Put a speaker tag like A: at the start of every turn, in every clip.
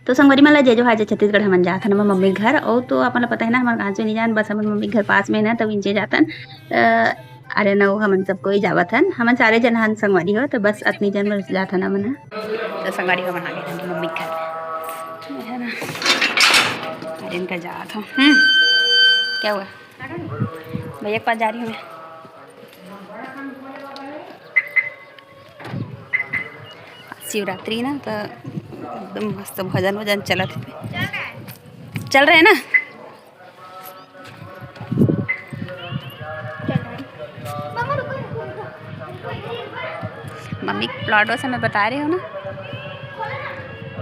A: तो संगवारी मला जे जो हाजे छत्तीसगढ़ हमन जाथन हमर मम्मी घर और तो अपन ला पता है ना हमार गाँव से नहीं जान बस हमर मम्मी घर पास में ना तब इंचे जातन अरे न हमन सब कोई जावथन हमन सारे जन हन संगवारी हो तो बस अतनी जन बस जाथन हमन तो संगवारी हमन आ गए थे मम्मी घर है ना अरे इनका जात हूँ क्या हुआ भैया के पास जा रही हूँ मैं शिवरात्रि ना तो एकदम मस्त भजन वजन चलत है चल रहे हैं ना मम्मी प्लॉट से मैं बता रही हूँ ना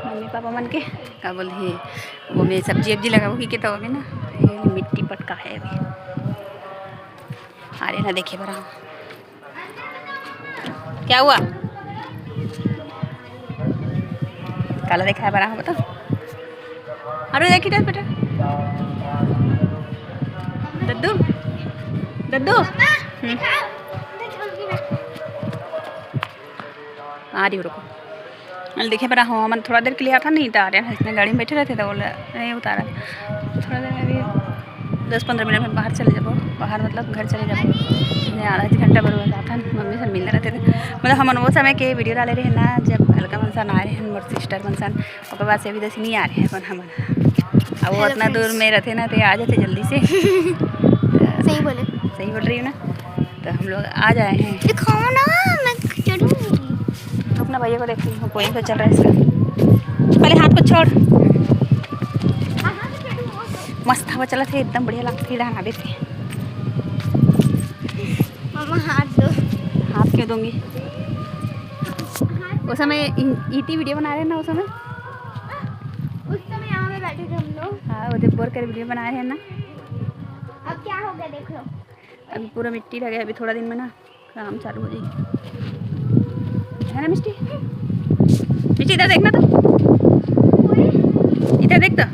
A: मम्मी पापा मन के क्या बोल रही वो मैं सब्जी वब्जी लगाऊंगी कि तो अभी ना ये मिट्टी पटका है अभी अरे ना देखे बरा क्या हुआ काला देखा है बरा बता अरे देखी थे बेटा दद्दू दद्दू आ रही रुको मैंने देखे पड़ा हाँ मन थोड़ा देर के लिए आता नहीं था रहा इसमें गाड़ी में बैठे रहते तो बोले नहीं उतारा थोड़ा देर अभी 10-15 मिनट में बाहर चले जाओ बाहर मतलब घर चले जाओ आधा घंटा बरबर आता मम्मी से मिलने रहते थे मतलब हम वो समय के वीडियो डाले रहे ना जब हल्का मनसान आ रहे हैं मोर सिस्टर मनसान और बाद से अभी दस नहीं आ रहे हैं अपन हम अब वो इतना दूर में रहते ना तो आ जाते जल्दी से
B: सही
A: बोल रही हूँ ना तो हम लोग आ जाए हैं
B: दिखाओ ना मैं चढ़ूंगी
A: अपना भैया को देखती हूँ कोई तो चल रहा है इसका पहले हाथ को छोड़ मस्त हवा चला थे एकदम बढ़िया लगती थी डाना से
B: मामा हाथ दो
A: हाथ क्यों दूंगी उस समय ईटी वीडियो बना रहे हैं ना उस समय
B: यहाँ पे बैठे थे हम लोग
A: हाँ वो बोर कर वीडियो बना रहे हैं ना
B: अब क्या हो गया देख लो
A: अभी पूरा मिट्टी लगे अभी थोड़ा दिन में ना काम चालू हो जाएगी है ना मिट्टी मिट्टी इधर देखना तो इधर देख तो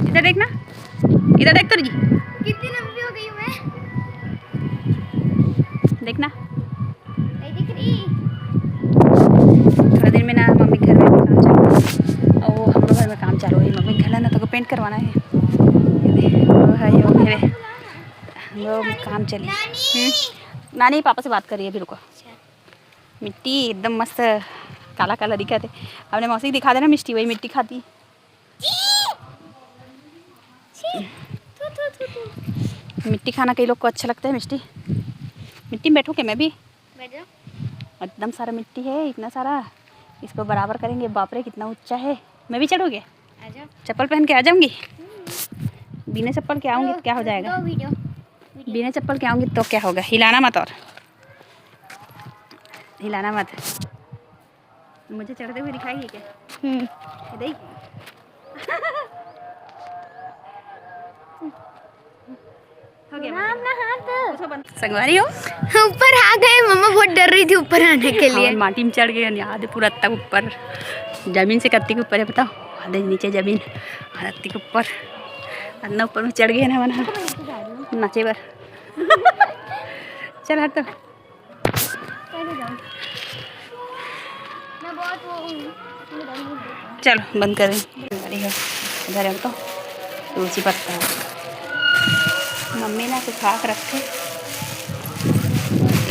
A: इधर देखना इधर देख तो
B: कितनी लंबी हो गई मैं
A: देखना
B: नहीं दिख रही
A: थोड़ा दिन में ना मम्मी घर में काम चालू और वो हम लोग घर में काम चालू है मम्मी घर ना तो पेंट करवाना है वो है ये हम लोग काम चले नानी पापा से बात कर रही है अभी रुको मिट्टी एकदम मस्त काला काला दिखा थे अपने मौसी दिखा देना मिट्टी वही मिट्टी खाती मिट्टी खाना कई लोग को अच्छा लगता है मिट्टी मिट्टी में बैठो क्या मैं भी एकदम सारा मिट्टी है इतना सारा इसको बराबर करेंगे बाप रे कितना ऊंचा है मैं भी चढ़ोगे चप्पल पहन के आ जाऊंगी बिना चप्पल के आऊंगी तो क्या हो जाएगा बिना चप्पल के आऊंगी तो क्या होगा हिलाना मत और हिलाना मत मुझे चढ़ते हुए दिखाएगी क्या देख हो गया संगवारी हो
B: ऊपर आ गए मम्मा बहुत डर रही थी ऊपर आने के लिए
A: माटी में चढ़ गए याद पूरा तक ऊपर जमीन से कत्ती के ऊपर है बताओ आधे नीचे जमीन रत्ती के ऊपर अन्ना ऊपर में चढ़ गए ना बना नाचे बर चल हट तो चलो बंद करें इधर हम तो तुलसी पत्ता मम्मी ना सुखा के रखे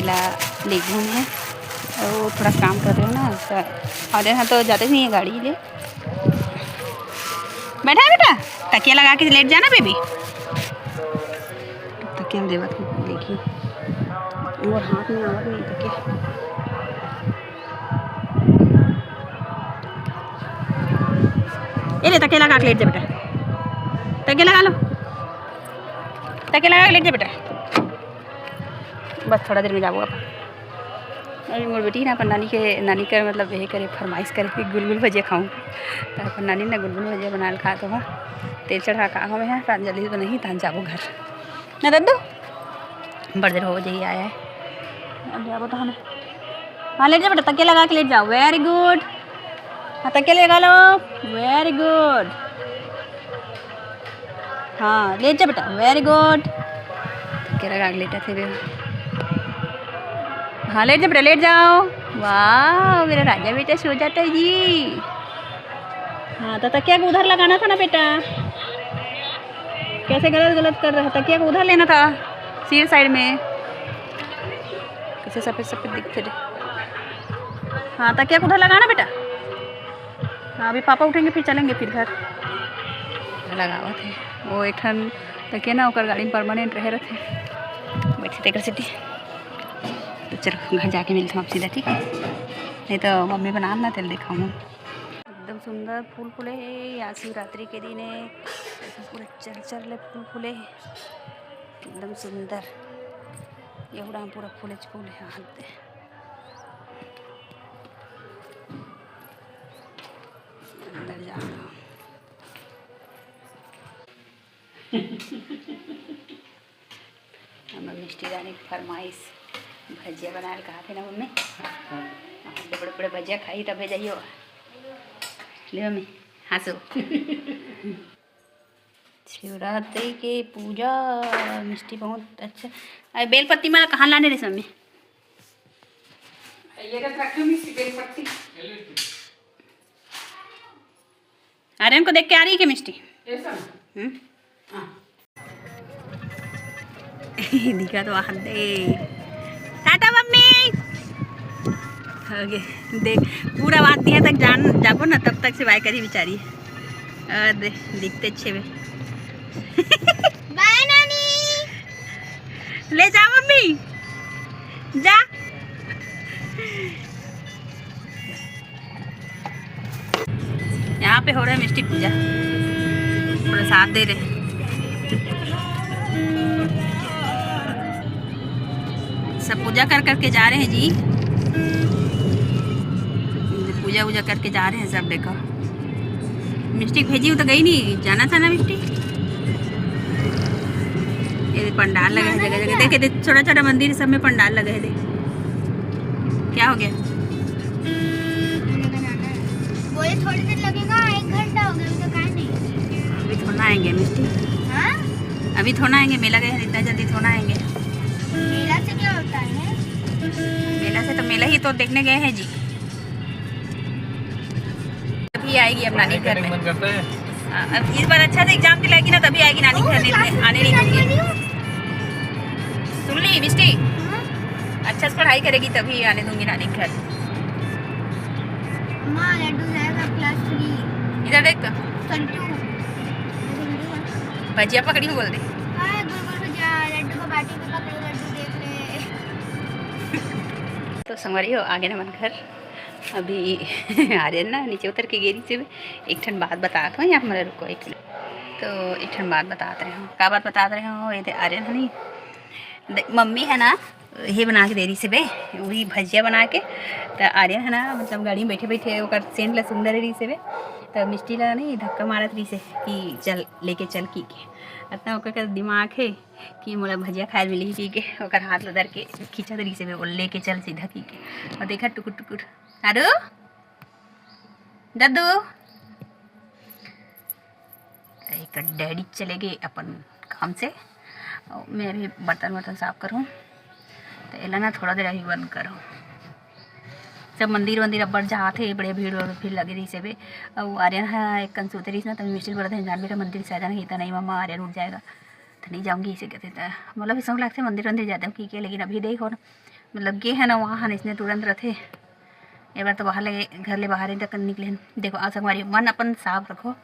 A: इला लेगून है और वो थोड़ा काम कर रहे हो ना तो और यहाँ तो जाते नहीं है गाड़ी ले बैठा है बेटा तकिया लगा के लेट जाना बेबी तकिया में देवत देखिए और हाथ में आवत नहीं तकिया ये ले तकिया लगा के लेट जा बेटा तकिया लगा लो तकिया लगा के लेट जा बेटा बस थोड़ा देर में जाऊँगा अरे मोर बेटी ना अपन नानी के मतलब यही करे फरमाइश करे कि गुलगुल भजिया खाऊँ तो अपन नानी ना गुलगुल भजिया बना खा तो तेल चढ़ा का हमें है रात जल्दी तो नहीं तान जाबो घर ना दद्दू बड़ी देर हो जाइए आया है अब जाबो तो हमें हाँ लेट जा बेटा तकिया लगा के लेट जाओ वेरी गुड हाँ तकिया लगा लो वेरी गुड हाँ लेट जा बेटा वेरी गुड तकिया लगा के लेटा थे हाँ लेट जा बेटा लेट जाओ वाह मेरा राजा बेटा सो जाता है जी हाँ तो तकिया को उधर लगाना था ना बेटा, कैसे गलत गलत कर रहा है। तकिया को उधर लेना था, सीधे साइड में। कैसे सफ़ेद सफ़ेद दिखते रहे। हाँ तकिया को उधर लगाना बेटा। हाँ अभी पापा उठेंगे फिर चलेंगे फिर घर। लगावा थे वो एक ठन तकिया ना ओकर गाड़ी में परमानेंट रहे थे, बैठे थे कर सिटी। तो चलो घर जाके मिलते हैं आप सीधा, ठीक है। नहीं तो मम्मी बना ना तेल दिखाऊँ। एकदम सुंदर फूल फूले है, या शिवरात्रि के दिन है, पूरा चल चल फूल फूले एकदम सुंदर। एवढा पूरा फूले फूल है हाथ अंदर जा। हमें मिष्टी रानी की फरमाइश भजिया बनाए कहा थे ना मम्मी, बड़े बड़े भजिया खाई तब भेजाइयो। ले मम्मी हंसो। शिवरात्रि के पूजा मिष्टी बहुत अच्छा। अरे बेलपत्ती मैं कहाँ लाने रही मम्मी? अरे उनको देख के आ रही है क्या मिष्टी? दिखा तो हाथ दे। टाटा मम्मी। ओके देख पूरा बात दिया तक जान जाबो ना, तब तक से बाय करी बेचारी। दिखते अच्छे में।
B: बाय नानी।
A: ले जा मम्मी जा। यहाँ पे हो रहा है मिष्टी पूजा, प्रसाद दे रहे। सब पूजा कर करके जा रहे हैं जी, पूजा वूजा करके जा रहे हैं सब। देखो मिष्टी भेजी हूँ तो गई नहीं, जाना था ना मिष्टी। ये पंडाल लगा है जगह जगह, देखे देख छोटा छोटा मंदिर सब में पंडाल लगे है। देख क्या हो गया?
B: बोले थोड़ी देर लगेगा, 1 घंटा हो गया तो कहाँ नहीं।
A: अभी थोड़ा आएंगे मिष्टी।
B: हाँ
A: अभी थोड़ा आएंगे, मेला गए हैं इतना जल्दी थोड़ा आएंगे।
B: मेला से क्या होता है?
A: मेला से तो मेला ही तो देखने गए हैं जी। तभी आएगी अब नानी घर में। अब इस बार अच्छा से एग्जाम दिलाएगी ना तभी आएगी नानी घर में, आने नहीं दूंगी। सुन ली मिष्टी, अच्छा से पढ़ाई करेगी तभी आने दूंगी नानी घर।
B: माँ लड्डू जाएगा क्लास 3।
A: इधर देख
B: संतू
A: भजिया पकड़ी हूँ बोल दे।
B: हाँ गुरगुर जा लड्डू को बाटी में पकड़ो, लड्डू देख ले।
A: तो संगवारी हो आगे ना मन घर। अभी आ रहे ना नीचे उतर के गेरी से एक ठन बात बताते हो। यहाँ हमारे रुको एक मिनट। तो एक ठन बात बताते रहे हो। क्या बात बताते रहे हो? ये आ रहे ना नहीं मम्मी है ना, ये बना के दे रही से बे, वही भजिया बना के। तो आर्यन है ना मतलब गाड़ी में बैठे बैठे वो सेंट ला सुंदर रही से बे। तो मिष्टी ला नहीं धक्का मारत रही से कि चल लेके चल की के। इतना ओकर दिमाग है कि मोला भजिया खाए मिली की के, ओकर हाथ लदर के खींचत रही से वो लेके चल सीधा की के। और देखा टुकुर टुकुर अरे दद्दू एक डैडी चले गए अपन काम से। मैं अभी बर्तन वर्तन साफ करूँ तो एला ना थोड़ा देर अभी बंद करो। सब मंदिर वंदिर अब बढ़ जाते बड़े भीड़ फिर लगे रही से बे। और आर्यन है एक कन सोते रही ना तभी मिस्टर बोला था जान बेटा मंदिर से आ जाना ही था। नहीं मम्मा आर्यन उठ जाएगा तो नहीं जाऊँगी इसे कहते थे। मतलब सब लगते मंदिर वंदिर जाते हैं की लेकिन अभी देखो ना मतलब गे है ना वहाँ इसने तुरंत रहते। एक बार तो बाहर लगे घर ले बाहर तक निकले। देखो आज हमारी मन अपन साफ रखो,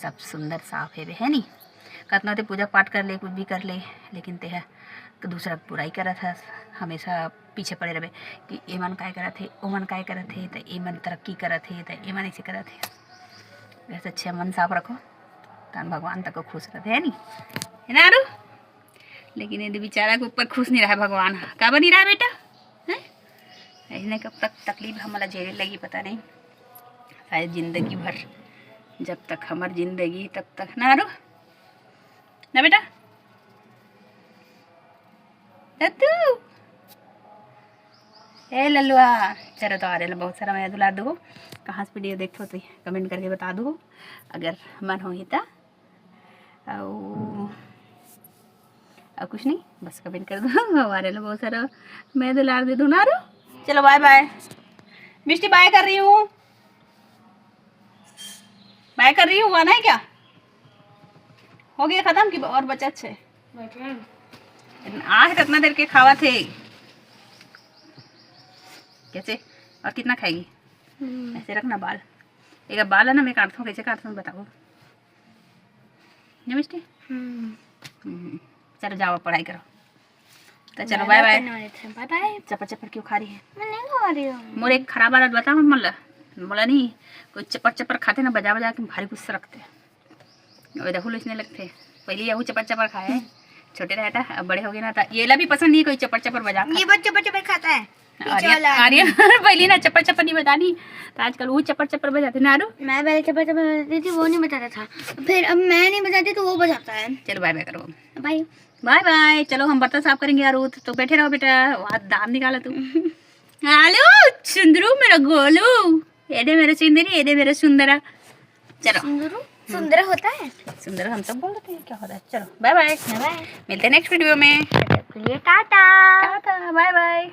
A: सब सुंदर साफ है नहीं। कतना ते पूजा पाठ कर ले कुछ भी कर ले, लेकिन ते है तो दूसरा बुराई करा था। हमेशा पीछे पड़े रहे कि ये मन काय करा थे, वो मन काय करा थे, तो ये मन तरक्की करा थे, तो ये मन ऐसे करा थे। वैसे अच्छा मन साफ रखो तो भगवान तक को खुश रहते है नहीं है ना आरू। लेकिन यदि बेचारा के ऊपर खुश नहीं रहा भगवान, का बनी रहा बेटा है ऐसे कब तक तकलीफ हमारा झेलने लगी पता नहीं, शायद जिंदगी भर। जब तक हमारी जिंदगी तब तक ना आरू ना बेटा। दद्दू ए लल्लुआ चलो तो आ रहे बहुत सारा मैं दुला दो। कहाँ से वीडियो देखो तो कमेंट करके बता दो अगर मन हो ही तो। और कुछ नहीं बस कमेंट कर दो। हमारे बहुत सारा मैं दुलार दे दूँ ना रो। चलो बाय बाय मिष्टी बाय कर रही हूँ। पढ़ाई कर रही हूँ, हुआ ना है क्या? हो गया खत्म की और बचत छे? आज कितना देर के खावा थे कैसे? और कितना खाएगी? ऐसे रखना बाल, एक बाल है ना, मैं काटता हूँ। कैसे काटता हूँ बताओ मिष्टी? चलो जाओ पढ़ाई करो। तो चलो बाय बाय।
B: Bye bye.
A: चपर चपर क्यों खा रही है?
B: मैं नहीं खा रही हूँ।
A: मोर एक खराब आदत बताओ मोला। मोला नहीं, कोई चपर चपर खाते ना बजा बजा के भारी गुस्सा रखते। और राहुल इसने लगते पहले यहू चपर चपर खाए, छोटे रहता, अब बड़े हो गए ना, तो ये ला भी पसंद नहीं कोई चपर चपर बजा।
B: ये बच्चे बच्चे पे खाता है।
A: आर्यन पहले ना चपर चपर नहीं बतानी, तो आजकल वो चपर चपर बजाते ना। आरू
B: मैं पहले चपर चपर बजाती थी, वो नहीं बजाता था, फिर अब मैं नहीं बजाती तो वो बजाता है।
A: चलो बाय बाय करो।
B: Bye
A: bye bye. चलो हम बर्तन साफ करेंगे यार, तो बैठे रहो बेटा, वहाँ दाम निकाला तू। हेलो सुंदरू मेरा गोलू, एडे मेरा सुंदरी, एडे मेरा सुंदरा। चलो
B: सुंदर होता है।
A: सुंदर हम सब बोल रहे हैं, क्या होता है। चलो बाय बाय,
B: बाय
A: मिलते हैं नेक्स्ट वीडियो में।
B: टाटा।
A: Tata bye bye.